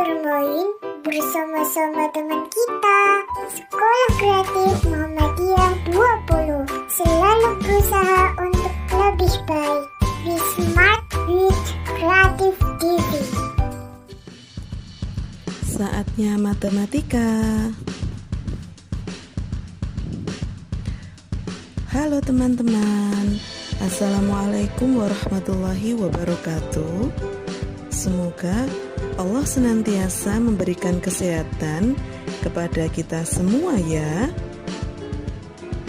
bermain bersama-sama dengan kita. Sekolah Kreatif Muhammadiyah 20 selalu berusaha untuk lebih baik. Be smart with Creative TV. Saatnya matematika. Halo teman-teman, Assalamualaikum warahmatullahi wabarakatuh. Semoga Allah senantiasa memberikan kesehatan kepada kita semua ya.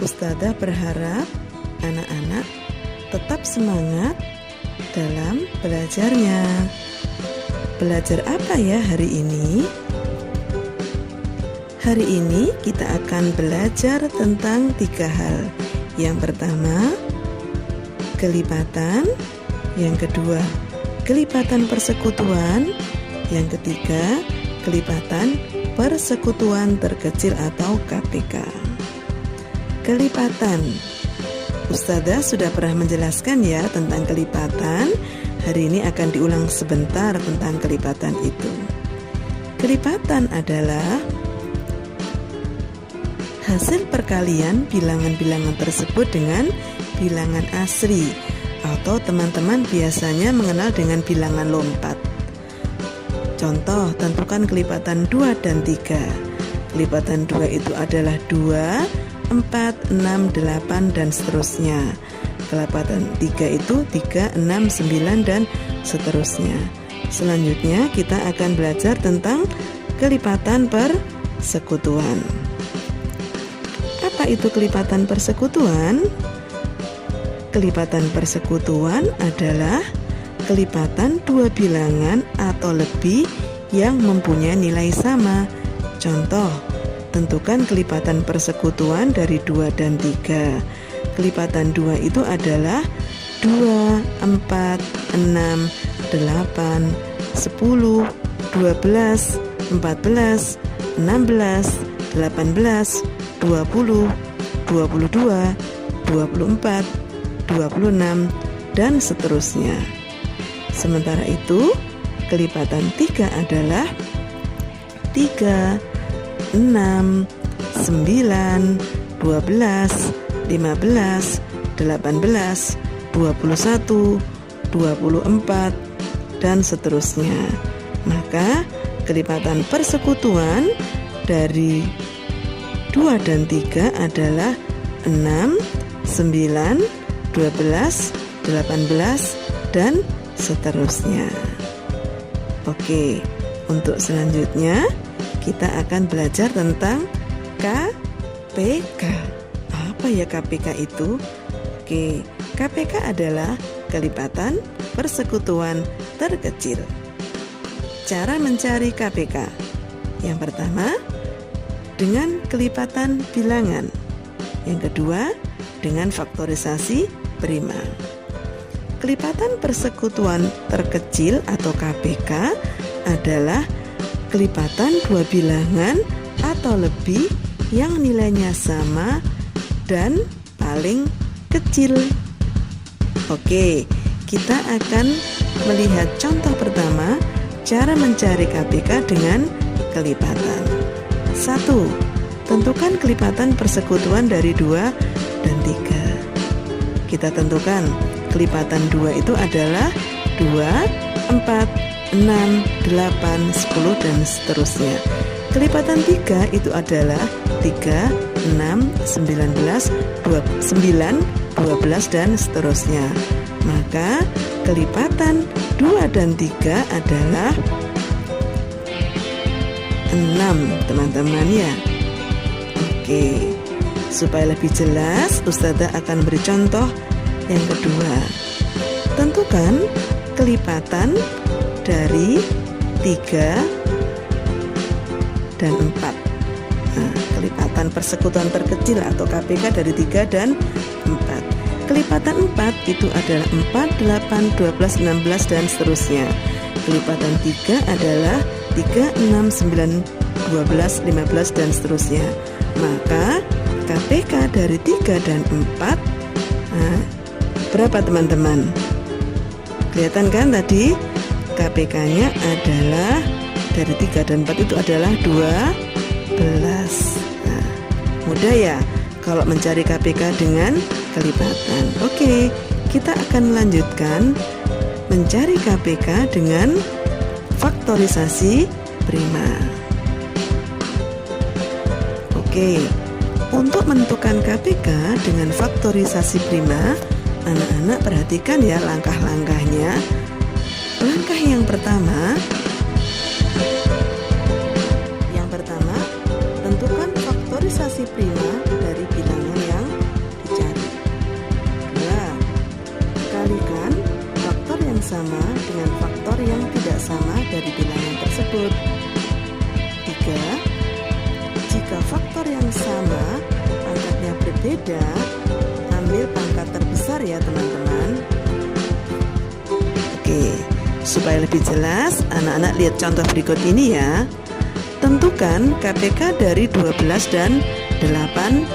Ustadzah berharap anak-anak tetap semangat dalam belajarnya. Belajar apa ya hari ini? Hari ini kita akan belajar tentang 3 hal. Yang pertama, kelipatan. Yang kedua, kelipatan persekutuan. Yang ketiga, kelipatan persekutuan terkecil atau KPK. Kelipatan. Ustadzah sudah pernah menjelaskan ya tentang kelipatan. Hari ini akan diulang sebentar tentang kelipatan itu. Kelipatan adalah hasil perkalian bilangan-bilangan tersebut dengan bilangan asli, atau teman-teman biasanya mengenal dengan bilangan lompat. Contoh, tentukan kelipatan 2 dan 3. Kelipatan 2 itu adalah 2, 4, 6, 8, dan seterusnya. Kelipatan 3 itu 3, 6, 9, dan seterusnya. Selanjutnya kita akan belajar tentang kelipatan persekutuan. Apa itu kelipatan persekutuan? Kelipatan persekutuan adalah kelipatan 2 bilangan atau lebih yang mempunyai nilai sama. Contoh, tentukan kelipatan persekutuan dari 2 dan 3. Kelipatan 2 itu adalah 2, 4, 6, 8, 10, 12, 14, 16, 18, 20, 22, 24, 26, dan seterusnya. Sementara itu, kelipatan 3 adalah 3, 6, 9, 12, 15, 18, 21, 24, dan seterusnya. Maka, kelipatan persekutuan dari 2 dan 3 adalah 6, 9, 12, 18, dan seterusnya. Oke, untuk selanjutnya kita akan belajar tentang KPK. Apa ya KPK itu? Oke, KPK adalah kelipatan persekutuan terkecil. Cara mencari KPK. Yang pertama, dengan kelipatan bilangan. Yang kedua, dengan faktorisasi prima. Kelipatan persekutuan terkecil atau KPK adalah kelipatan 2 bilangan atau lebih yang nilainya sama dan paling kecil. Oke, kita akan melihat contoh pertama cara mencari KPK dengan kelipatan. 1. Tentukan kelipatan persekutuan dari 2 dan 3. Kita tentukan kelipatan 2 itu adalah 2, 4, 6, 8, 10, dan seterusnya. Kelipatan 3 itu adalah 3, 6, 19, 9, 12, dan seterusnya. Maka kelipatan 2 dan 3 adalah 6, teman-teman ya. Oke, supaya lebih jelas, Ustadzah akan beri contoh yang kedua. Tentukan kelipatan dari 3 dan 4. Nah, kelipatan persekutuan terkecil atau KPK dari 3 dan 4. Kelipatan 4 itu adalah 4, 8, 12, 16, dan seterusnya. Kelipatan 3 adalah 3, 6, 9, 12, 15, dan seterusnya. Maka KPK dari 3 dan 4 berapa teman-teman? Kelihatan kan tadi KPK-nya adalah dari 3 dan 4 itu adalah 12. Nah, mudah ya kalau mencari KPK dengan kelipatan. Oke, kita akan melanjutkan mencari KPK dengan faktorisasi prima. Oke, untuk menentukan KPK dengan faktorisasi prima, anak-anak perhatikan ya langkah-langkahnya. Langkah yang pertama, tentukan faktorisasi prima dari bilangan yang dicari. 2. Kalikan faktor yang sama dengan faktor yang tidak sama dari bilangan tersebut. 3. Jika faktor yang sama pangkatnya berbeda, ambil pangkat terbesar ya teman-teman. Oke, supaya lebih jelas, anak-anak lihat contoh berikut ini ya. Tentukan KPK dari 12 dan 18.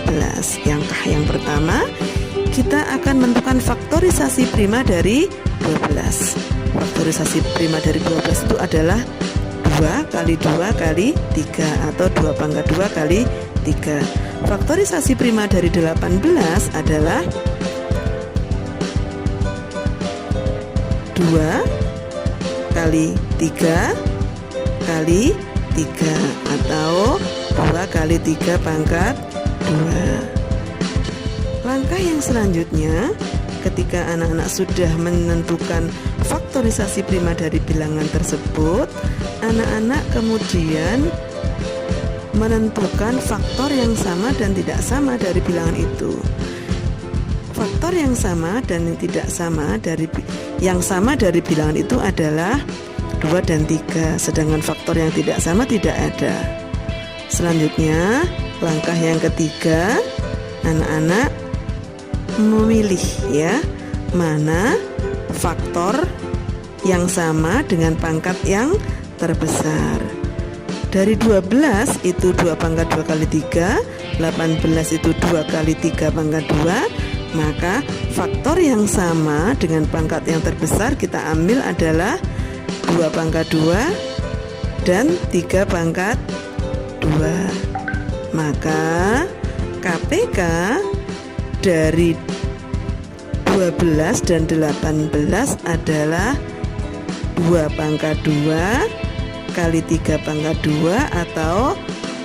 Langkah yang pertama, kita akan menentukan faktorisasi prima dari 12. Faktorisasi prima dari 12 itu adalah 2 kali 2 kali 3 atau 2 pangkat 2 kali 3. Faktorisasi prima dari 18 adalah 2 kali 3 kali 3 atau 2 kali 3 pangkat 2. Langkah yang selanjutnya, ketika anak-anak sudah menentukan faktorisasi prima dari bilangan tersebut, anak-anak kemudian menentukan faktor yang sama dan tidak sama dari bilangan itu. Faktor yang sama dan tidak sama dari bilangan itu adalah 2 dan 3, sedangkan faktor yang tidak sama tidak ada. Selanjutnya, langkah yang ketiga, anak-anak memilih ya, mana faktor yang sama dengan pangkat yang terbesar. Dari 12 itu 2 pangkat 2 kali 3, 18 itu 2 kali 3 pangkat 2, maka faktor yang sama dengan pangkat yang terbesar kita ambil adalah 2 pangkat 2 dan 3 pangkat 2. Maka KPK dari 12 dan 18 adalah 2 pangkat 2 kali 3 pangkat 2 atau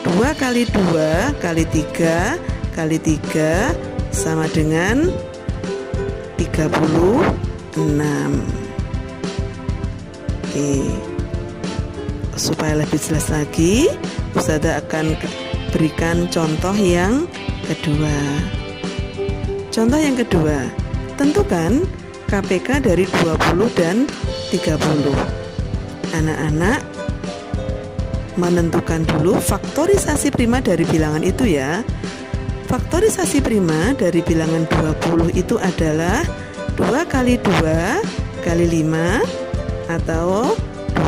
2 kali 2 kali 3 kali 3 sama dengan 36. Oke, supaya lebih jelas lagi, Ustazah akan berikan contoh yang kedua. Contoh yang kedua, tentukan KPK dari 20 dan 30. Anak-anak menentukan dulu faktorisasi prima dari bilangan itu ya. Faktorisasi prima dari bilangan 20 itu adalah 2 kali 2 kali 5 atau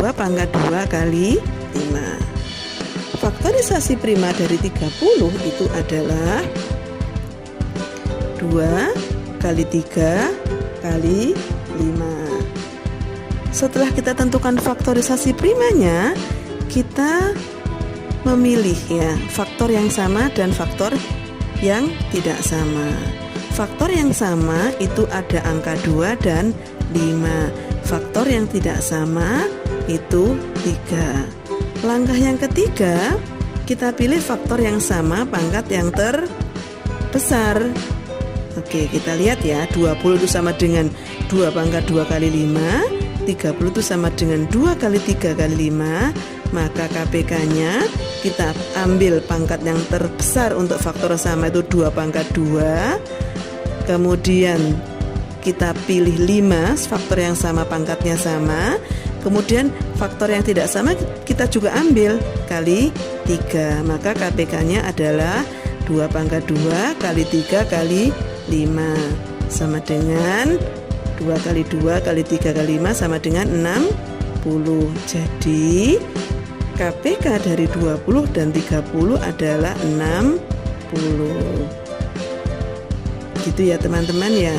2 pangkat 2 kali 5. Faktorisasi prima dari 30 itu adalah 2 kali 3 kali 5. Setelah kita tentukan faktorisasi primanya, kita memilih ya faktor yang sama dan faktor yang tidak sama. Faktor yang sama itu ada angka 2 dan 5. Faktor yang tidak sama itu 3. Langkah yang ketiga, kita pilih faktor yang sama pangkat yang terbesar. Oke, kita lihat ya, 20 itu sama dengan 2 pangkat 2 kali 5, 30 itu sama dengan 2 kali 3 kali 5. Maka KPK-nya kita ambil pangkat yang terbesar untuk faktor sama itu 2 pangkat 2. Kemudian kita pilih 5, faktor yang sama pangkatnya sama. Kemudian faktor yang tidak sama kita juga ambil kali 3. Maka KPK-nya adalah 2 pangkat 2 kali 3 kali 5 sama dengan 2 kali 2 kali 3 kali 5 sama dengan 60. Jadi KPK dari 20 dan 30 adalah 60. Gitu ya teman-teman ya.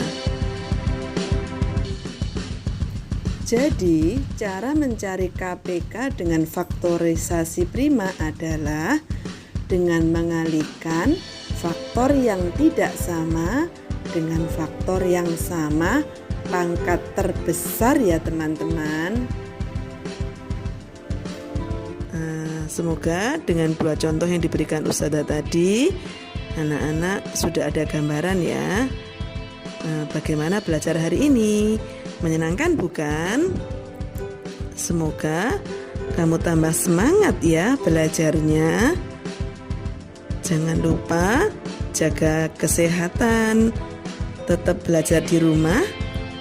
Jadi, cara mencari KPK dengan faktorisasi prima adalah dengan mengalihkan faktor yang tidak sama dengan faktor yang sama pangkat terbesar ya teman-teman. Semoga dengan 2 contoh yang diberikan Ustazah tadi, anak-anak sudah ada gambaran ya. Bagaimana belajar hari ini? Menyenangkan bukan? Semoga kamu tambah semangat ya belajarnya. Jangan lupa jaga kesehatan. Tetap belajar di rumah.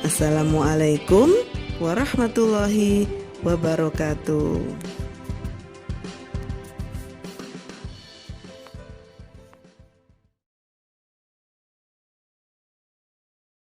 Assalamualaikum warahmatullahi wabarakatuh.